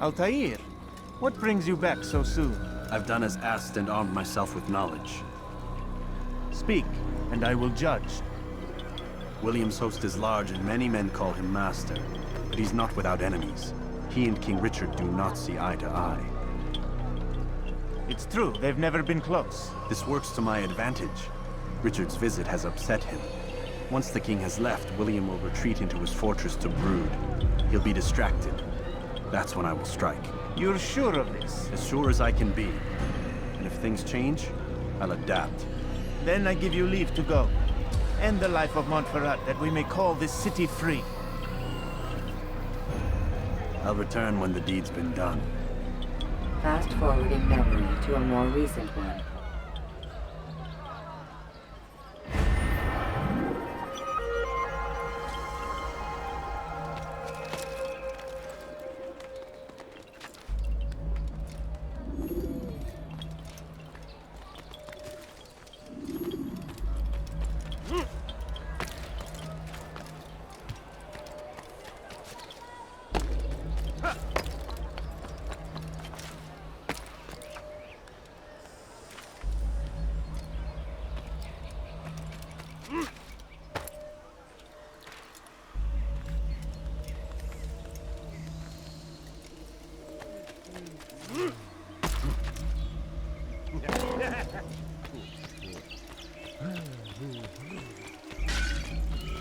Altair, what brings you back so soon? I've done as asked and armed myself with knowledge. Speak, and I will judge. William's host is large, and many men call him master. But he's not without enemies. He and King Richard do not see eye to eye. It's true, they've never been close. This works to my advantage. Richard's visit has upset him. Once the king has left, William will retreat into his fortress to brood. He'll be distracted. That's when I will strike. You're sure of this? As sure as I can be. And if things change, I'll adapt. Then I give you leave to go. End the life of Montferrat, that we may call this city free. I'll return when the deed's been done. Fast forward in memory to a more recent one.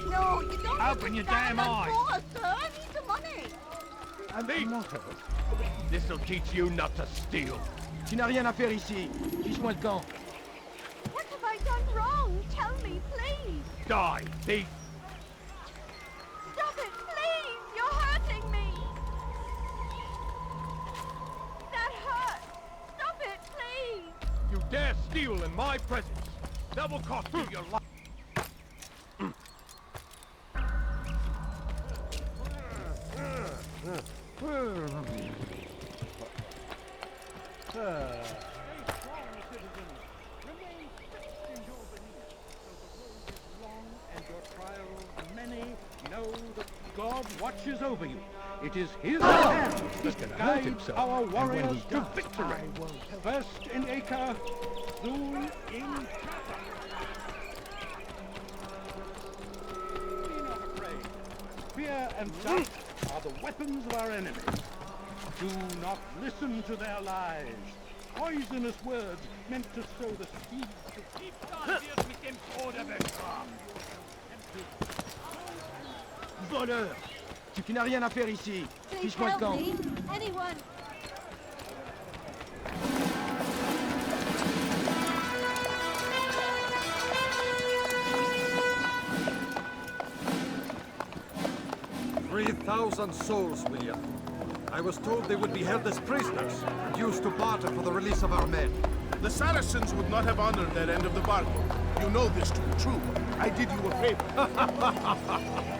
No, you don't Open your damn eyes! Sir. I need the money. Un motto. This'll teach you not to steal. Tu n'as rien à faire ici. Fiche-moi le camp. What have I done wrong? Tell me, please. Die, thief! Stop it, please. You're hurting me. That hurts. Stop it, please. You dare steal in my presence! That will cost you your life! Know that God watches over you. It is His hand that guides our warriors to victory. First in Acre, soon in China. Be not afraid. Fear and doubt are the weapons of our enemies. Do not listen to their lies. Poisonous words meant to sow the seeds of deep Voleur! Tu n'as rien à faire ici. Please Fiche-moi le help camp. me. Anyone. "3,000 souls, William. I was told they would be held as prisoners and used to barter for the release of our men. The Saracens would not have honored their end of the bargain. You know this to be true. I did you a favor.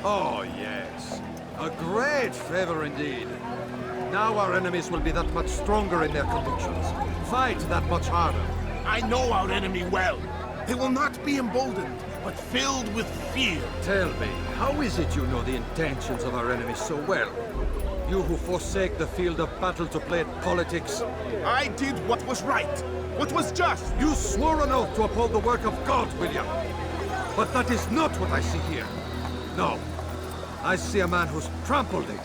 Oh, yes. A great favor indeed. Now our enemies will be that much stronger in their convictions. Fight that much harder. I know our enemy well. They will not be emboldened, but filled with fear. Tell me, how is it you know the intentions of our enemies so well? You who forsake the field of battle to play at politics. I did what was right, what was just. You swore an oath to uphold the work of God, William. But that is not what I see here. No. I see a man who's trampled it.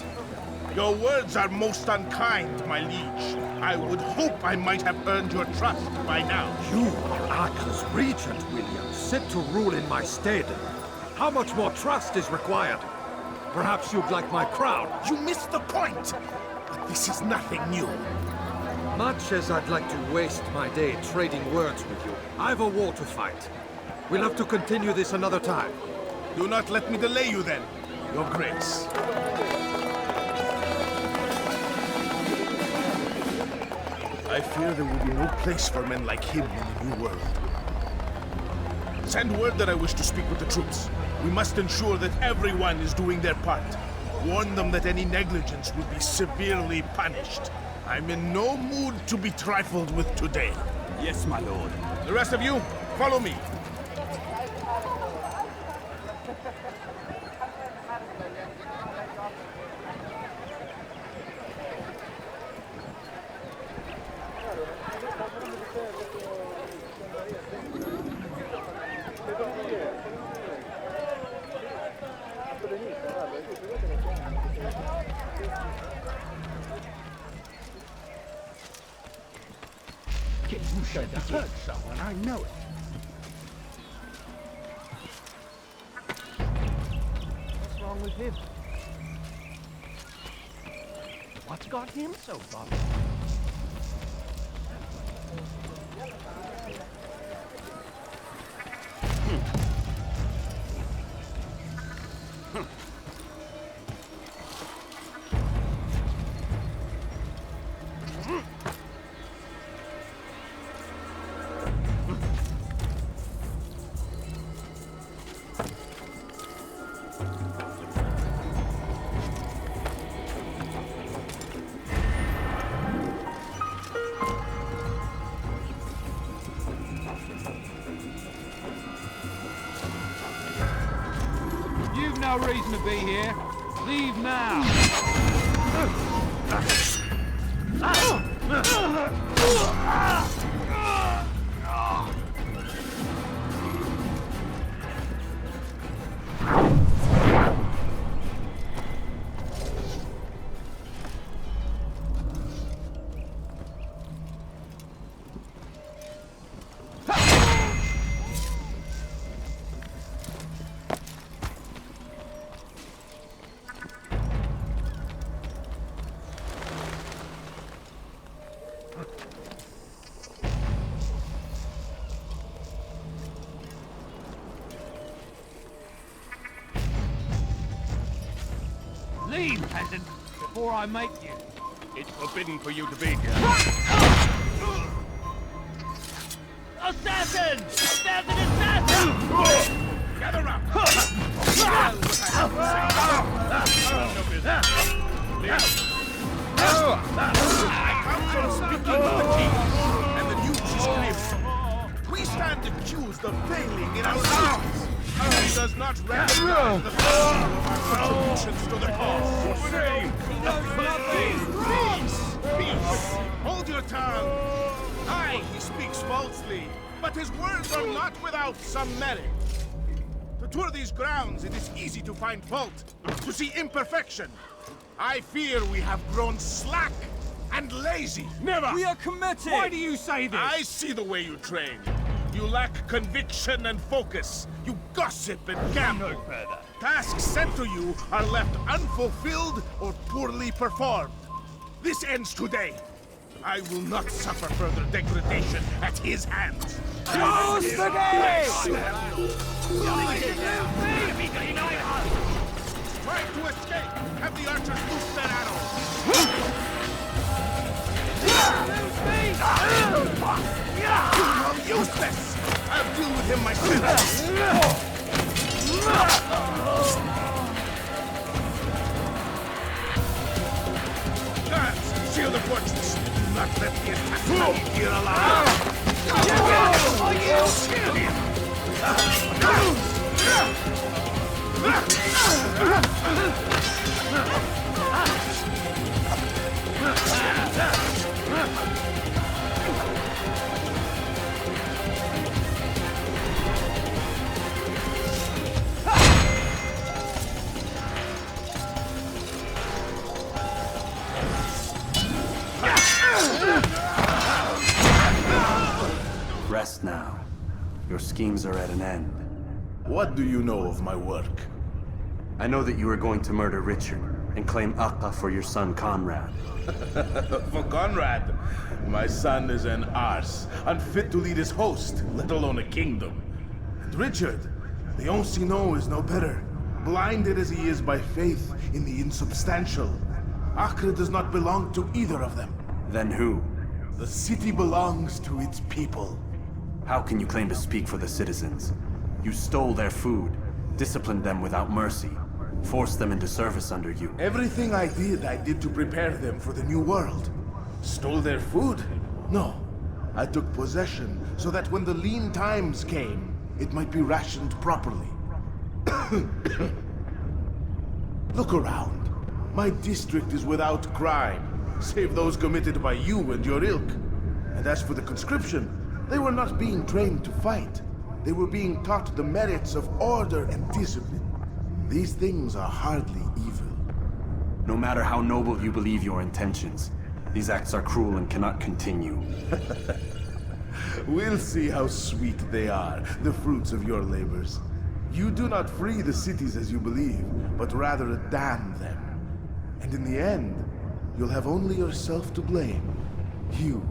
Your words are most unkind, my liege. I would hope I might have earned your trust by now. You are Acre's regent, William, set to rule in my stead. How much more trust is required? Perhaps you'd like my crown. You missed the point. But this is nothing new. Much as I'd like to waste my day trading words with you, I've a war to fight. We'll have to continue this another time. Do not let me delay you then, Your Grace. I fear there will be no place for men like him in the New World. Send word that I wish to speak with the troops. We must ensure that everyone is doing their part. Warn them that any negligence will be severely punished. I'm in no mood to be trifled with today. Yes, my lord. The rest of you, follow me. You said I heard someone, I know it. What's wrong with him? What's got him so bothered? You've no reason to be here. Leave now. Leave, peasant, before I make you. It's forbidden for you to be here. Assassin! Assassin! Assassin! Gather up! I come from speaking with the king, and the news is clear. We stand accused of failing in our duties. He does not recognize the value of our contributions to the cause. Shame! Peace! Hold your tongue! Aye, he speaks falsely, but his words are not without some merit. To tour these grounds, it is easy to find fault, to see imperfection. I fear we have grown slack and lazy. Never! We are committed! Why do you say this? I see the way you train. You lack conviction and focus. You gossip and gamble. No further. Tasks sent to you are left unfulfilled or poorly performed. This ends today. I will not suffer further degradation at his hands. Close the gate! Try to escape. Have the archers loose their arrows. You're useless. I'll deal with him myself. Guards, seal the fortress. Do not let the assassin leave here alive. Rest now. Your schemes are at an end. What do you know of my work? I know that you are going to murder Richard and claim Akka for your son Conrad. For Conrad, my son is an arse, unfit to lead his host, let alone a kingdom. And Richard, the Ancien is no better, blinded as he is by faith in the insubstantial. Acre does not belong to either of them. Then who? The city belongs to its people. How can you claim to speak for the citizens? You stole their food, disciplined them without mercy, forced them into service under you. Everything I did to prepare them for the new world. Stole their food? No. I took possession so that when the lean times came, it might be rationed properly. Look around. My district is without crime, save those committed by you and your ilk. And as for the conscription, they were not being trained to fight. They were being taught the merits of order and discipline. These things are hardly evil. No matter how noble you believe your intentions, these acts are cruel and cannot continue. We'll see how sweet they are, the fruits of your labors. You do not free the cities as you believe, but rather damn them. And in the end, you'll have only yourself to blame. You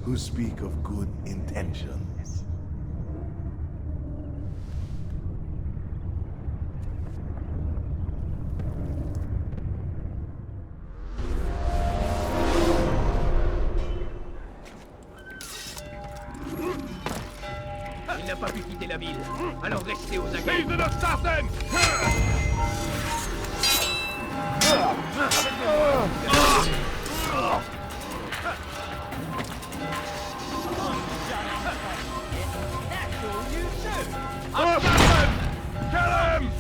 who speak of good intentions. Il n'a pas pu quitter la ville, alors restez aux aguets. He's an assassin! Assassin! Kill him!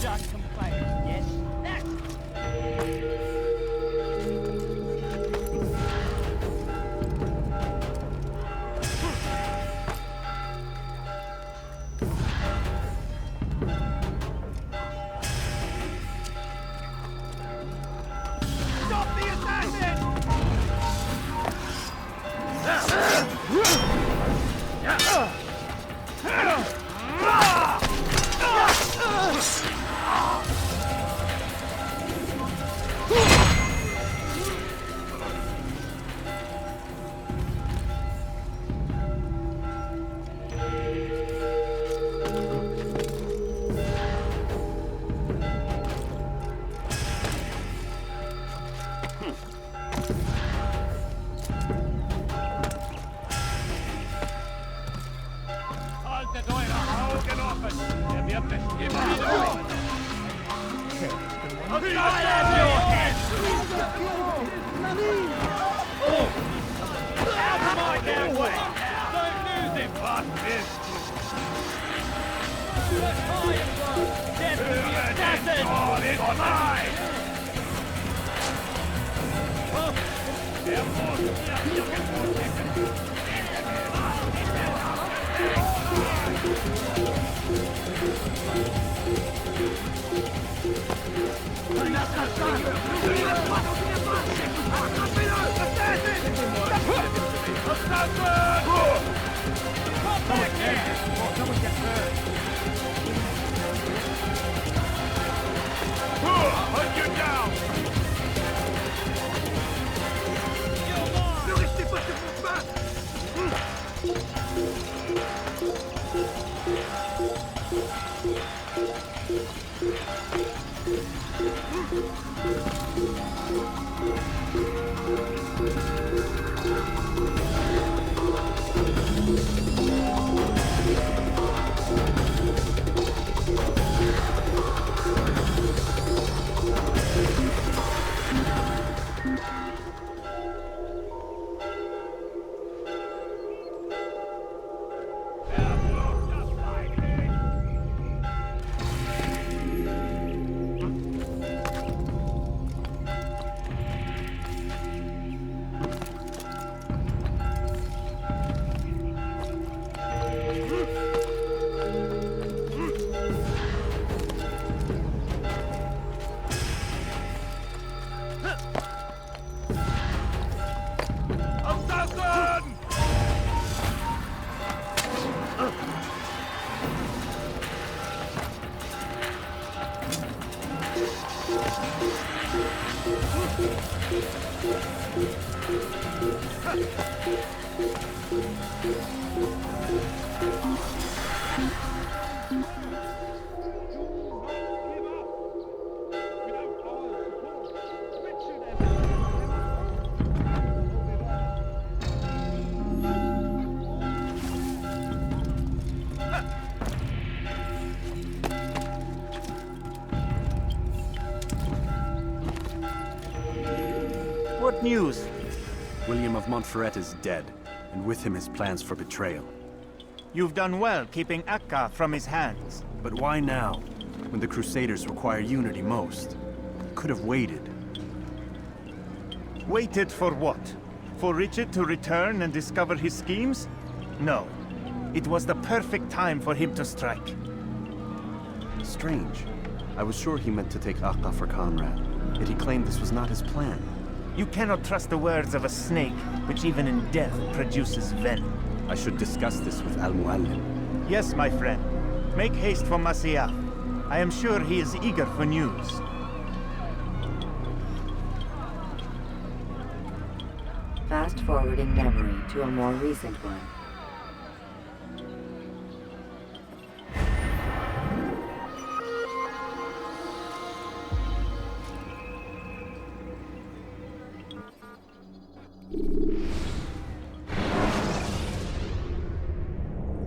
Stop the assassin! Alte Säuler, Augen offen! Er wird es immer wieder tun! Out of my damn way! Don't lose him! What is Death to the assassin! All is mine! Hunt you down! Ne restez pas sur vos pas! What news? William of Montferrat is dead, and with him his plans for betrayal. You've done well keeping Akka from his hands. But why now, when the Crusaders require unity most? Could have waited. Waited for what? For Richard to return and discover his schemes? No. It was the perfect time for him to strike. Strange. I was sure he meant to take Akka for Conrad, yet he claimed this was not his plan. You cannot trust the words of a snake, which even in death produces venom. I should discuss this with Al-Muallim. Yes, my friend. Make haste for Masyaf. I am sure he is eager for news. Fast-forwarding memory to a more recent one.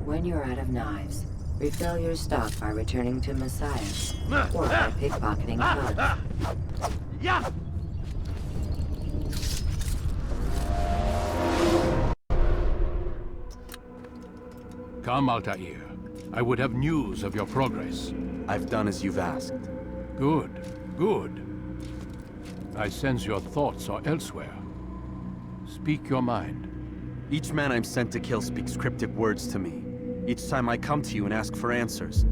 When you're out of knives, refill your stock by returning to Messiah's, or by pickpocketing goods. Yeah! Come, Altair. I would have news of your progress. I've done as you've asked. Good, good. I sense your thoughts are elsewhere. Speak your mind. Each man I'm sent to kill speaks cryptic words to me. Each time I come to you and ask for answers.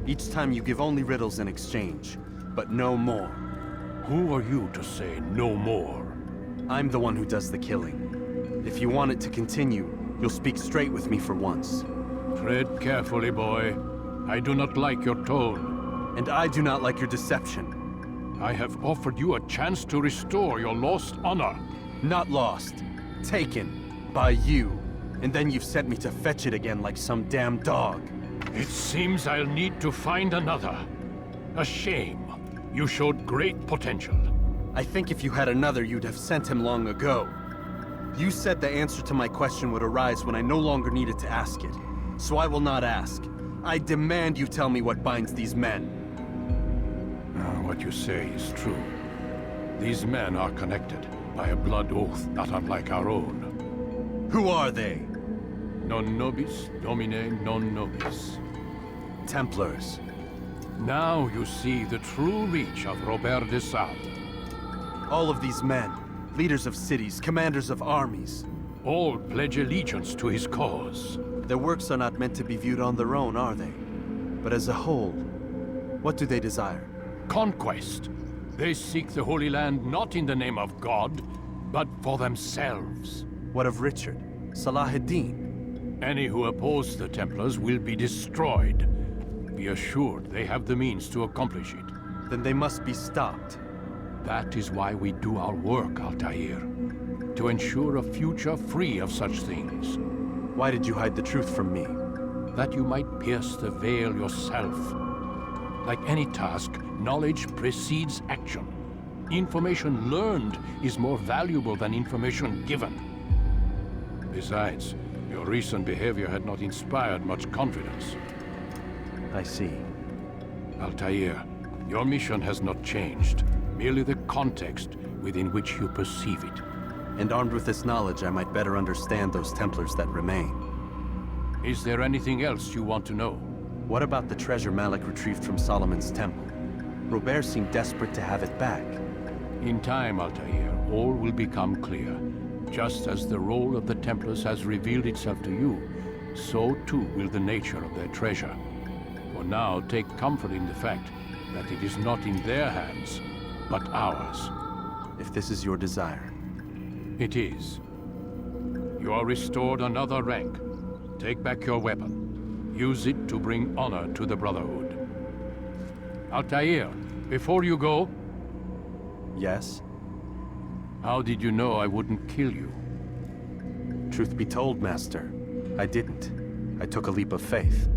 Each time you give only riddles in exchange, but no more. Who are you to say no more? I'm the one who does the killing. If you want it to continue, you'll speak straight with me for once. Tread carefully, boy. I do not like your tone. And I do not like your deception. I have offered you a chance to restore your lost honor. Not lost. Taken. By you. And then you've sent me to fetch it again like some damn dog. It seems I'll need to find another. A shame. You showed great potential. I think if you had another, you'd have sent him long ago. You said the answer to my question would arise when I no longer needed to ask it. So I will not ask. I demand you tell me what binds these men. What you say is true. These men are connected by a blood oath not unlike our own. Who are they? Non nobis, domine non nobis. Templars. Now you see the true reach of Robert de Sade. All of these men, leaders of cities, commanders of armies. All pledge allegiance to his cause. Their works are not meant to be viewed on their own, are they? But as a whole, what do they desire? Conquest. They seek the Holy Land not in the name of God, but for themselves. What of Richard? Salahuddin? Any who oppose the Templars will be destroyed. Be assured they have the means to accomplish it. Then they must be stopped. That is why we do our work, Altair. To ensure a future free of such things. Why did you hide the truth from me? That you might pierce the veil yourself. Like any task, knowledge precedes action. Information learned is more valuable than information given. Besides, your recent behavior had not inspired much confidence. I see. Altair, your mission has not changed. Merely the context within which you perceive it. And armed with this knowledge, I might better understand those Templars that remain. Is there anything else you want to know? What about the treasure Malik retrieved from Solomon's temple? Robert seemed desperate to have it back. In time, Altair, all will become clear. Just as the role of the Templars has revealed itself to you, so too will the nature of their treasure. For now, take comfort in the fact that it is not in their hands, but ours. If this is your desire. It is. You are restored another rank. Take back your weapon. Use it to bring honor to the Brotherhood. Altair, before you go... Yes? How did you know I wouldn't kill you? Truth be told, Master, I didn't. I took a leap of faith.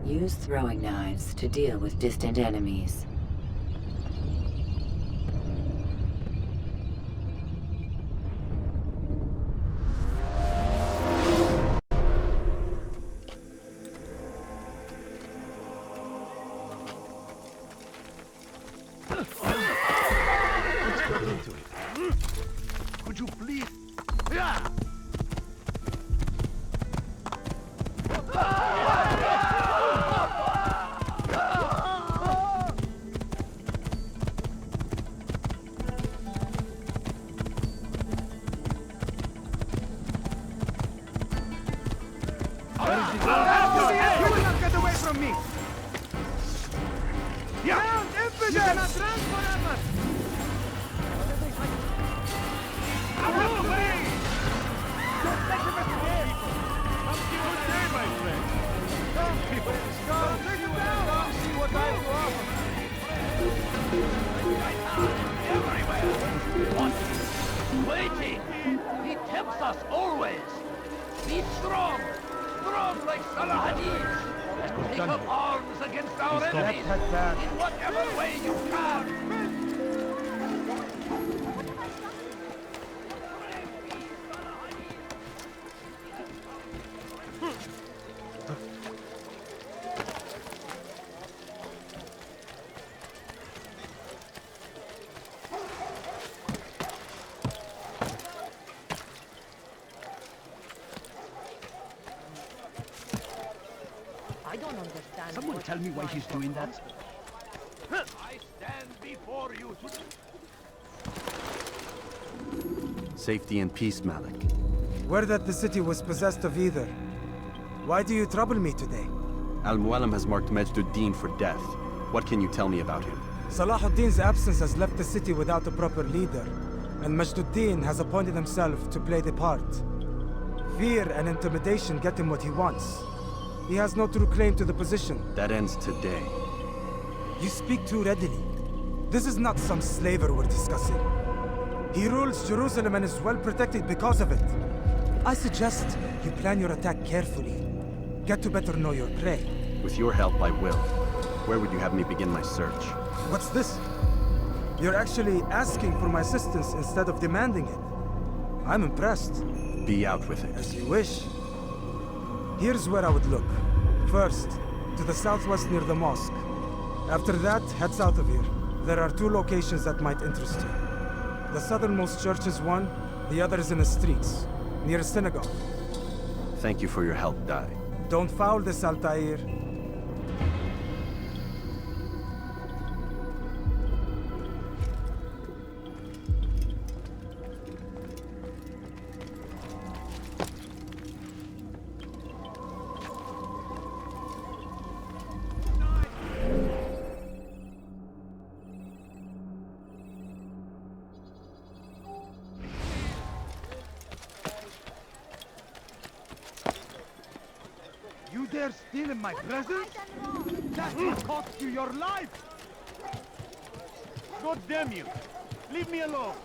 Use throwing knives to deal with distant enemies. You cannot run forever! Out of the way! Don't let him escape! Good day, my friend. Come, take him down! Come see what I have to offer. Everywhere! What? Waiting! He tempts us always! Be strong! Strong like Salahadin! And take up arms against our enemies! In whatever way you can! I don't understand. Someone tell me why she's doing that. I stand before you to... Safety and peace, Malik. Word that the city was possessed of either. Why do you trouble me today? Al-Mualim has marked Majduddin for death. What can you tell me about him? Salahuddin's absence has left the city without a proper leader, and Majduddin has appointed himself to play the part. Fear and intimidation get him what he wants. He has no true claim to the position. That ends today. You speak too readily. This is not some slaver we're discussing. He rules Jerusalem and is well protected because of it. I suggest you plan your attack carefully. Get to better know your prey. With your help, I will. Where would you have me begin my search? What's this? You're actually asking for my assistance instead of demanding it. I'm impressed. Be out with it. As you wish. Here's where I would look. First, to the southwest near the mosque. After that, head south of here. There are 2 locations that might interest you. The southernmost church is one, the other is in the streets, near a synagogue. Thank you for your help, Dai. Don't foul this, Altair. You dare steal in my presence? That will cost you your life! God damn you! Leave me alone!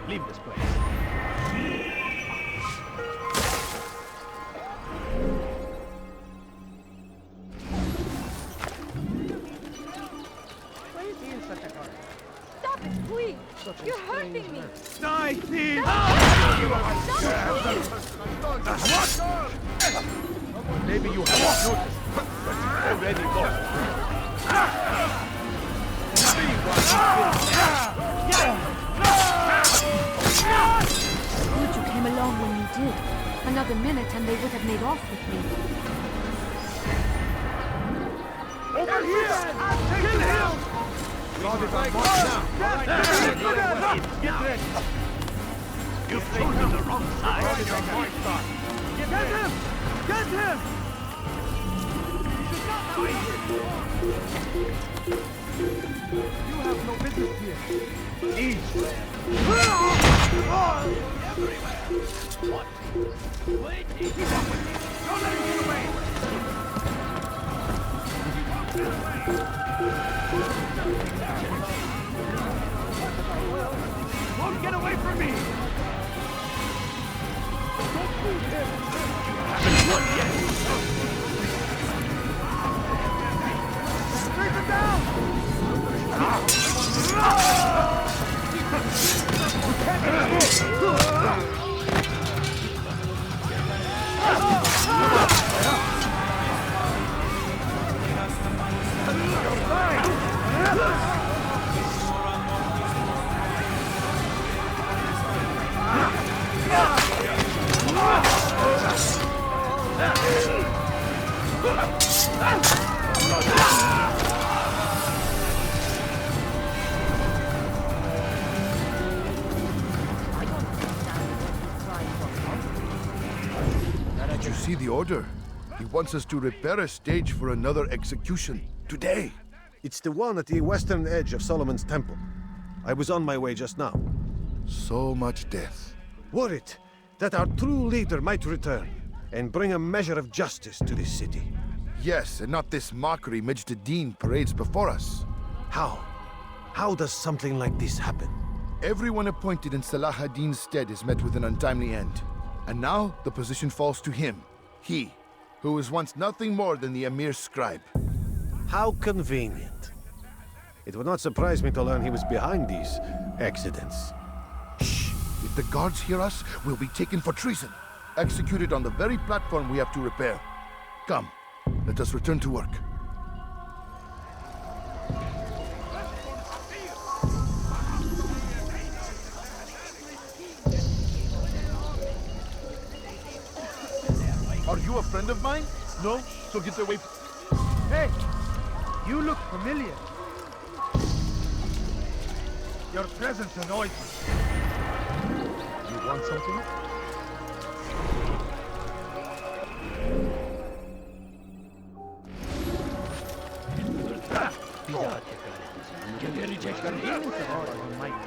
Leave this place. Why is he in such a hurry? Stop it, please! You're hurting me! Die, thief! Maybe you haven't noticed, but it's already gone. Good you came along when you did. Another minute and they would have made off with me. Over here! Kill him! Get ready! You've chosen the wrong side. Get him! Get him! You have no business here. Easy. Everywhere. What? Wait, keep up with me. Don't let him get away. Won't get away from me. You haven't won yet. Take him down! You can't escape! see the order. He wants us to repair a stage for another execution. Today. It's the one at the western edge of Solomon's Temple. I was on my way just now. So much death. Worried that our true leader might return and bring a measure of justice to this city. Yes, and not this mockery Majd ad-Din parades before us. How? How does something like this happen? Everyone appointed in Salah ad-Din's stead is met with an untimely end. And now the position falls to him. He, who was once nothing more than the Emir's scribe. How convenient. It would not surprise me to learn he was behind these accidents. Shh! If the guards hear us, we'll be taken for treason. Executed on the very platform we have to repair. Come, let us return to work. Are you a friend of mine? No? So get away. Hey! You look familiar. Your presence annoys me. You want something?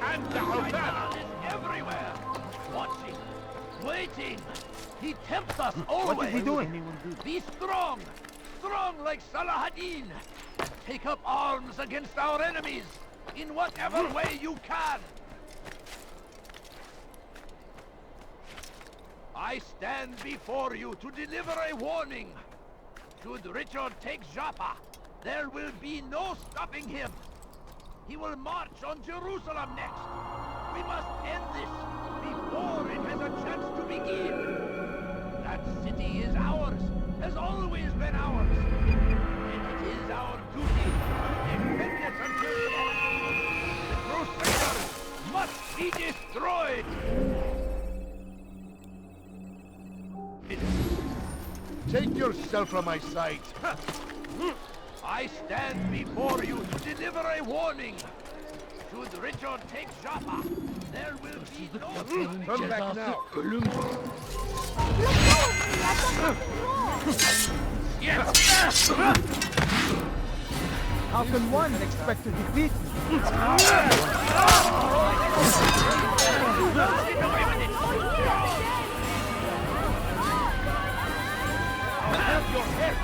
And the Havana is everywhere. Watching. Waiting. He tempts us always. What is he doing? Be strong. Strong like Salah ad-Din. And take up arms against our enemies. In whatever way you can. I stand before you to deliver a warning. Should Richard take Joppa, there will be no stopping him. He will march on Jerusalem next. We must end this before it has a chance to begin. That city is ours, has always been ours. And it is our duty to defend it until death. The Crusaders must be destroyed. Take yourself from my sight. I stand before you to deliver a warning. Should Richard take Joppa, there will be no... Come back now. Yes! How can one expect to defeat me? I'll have your head!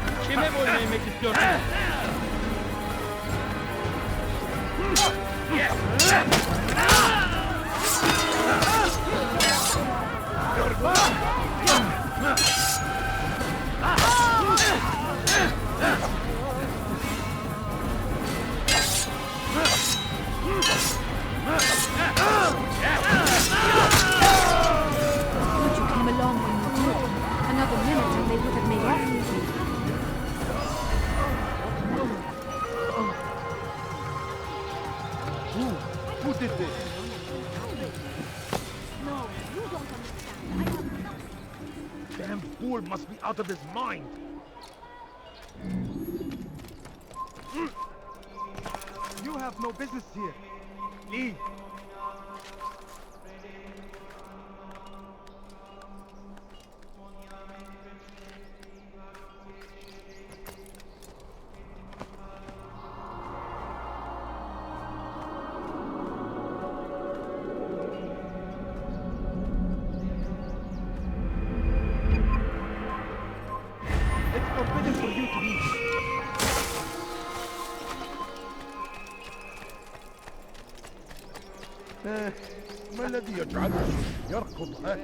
Would you come along when you did? Another minute and they would have made off with me. Who did this? No, you don't understand. I have nothing. Damn fool must be out of his mind. You have no business here. Leave. It's forbidden for you to leave. ما الذي يجعله يركض هكذا؟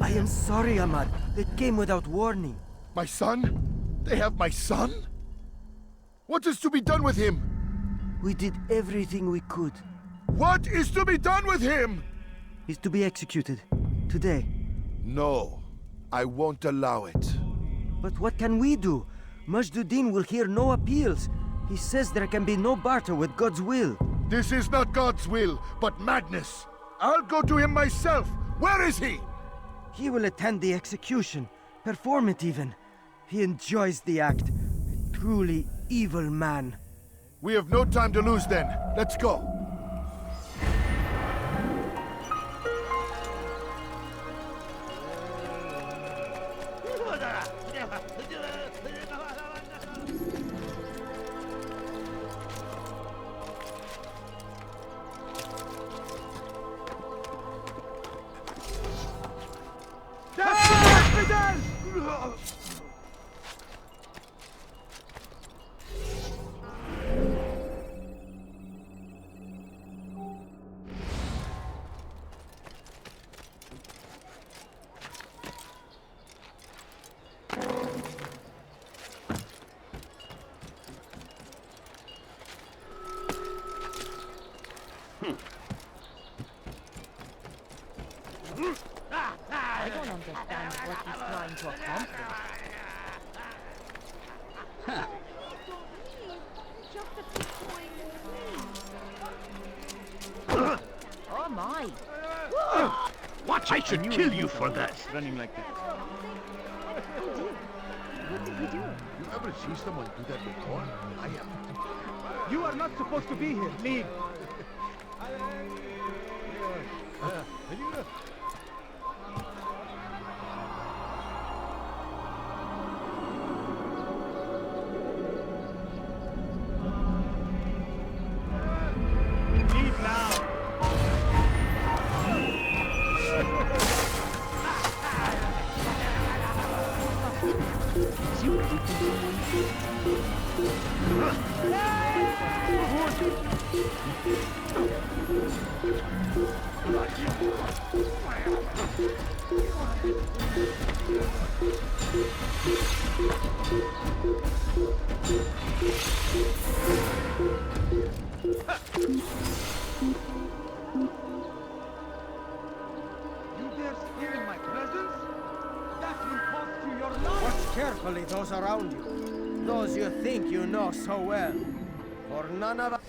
I am sorry, Ahmad. They came without warning. My son? They have my son? What is to be done with him? We did everything we could. What is to be done with him? He's to be executed. Today. No, I won't allow it. But what can we do? Majd ad-Din will hear no appeals. He says there can be no barter with God's will. This is not God's will, but madness. I'll go to him myself. Where is he? He will attend the execution. Perform it even. He enjoys the act. A truly evil man. We have no time to lose then. Let's go. I don't understand what he's trying to accomplish. Oh my! What? I should kill you for that. Running like that. What did he do? You ever see someone do that before? I am. You are not supposed to be here. Leave. Leave now. You dare steal in my presence? That will cost you your life! Watch carefully those around you. Those you think you know so well. For none of us...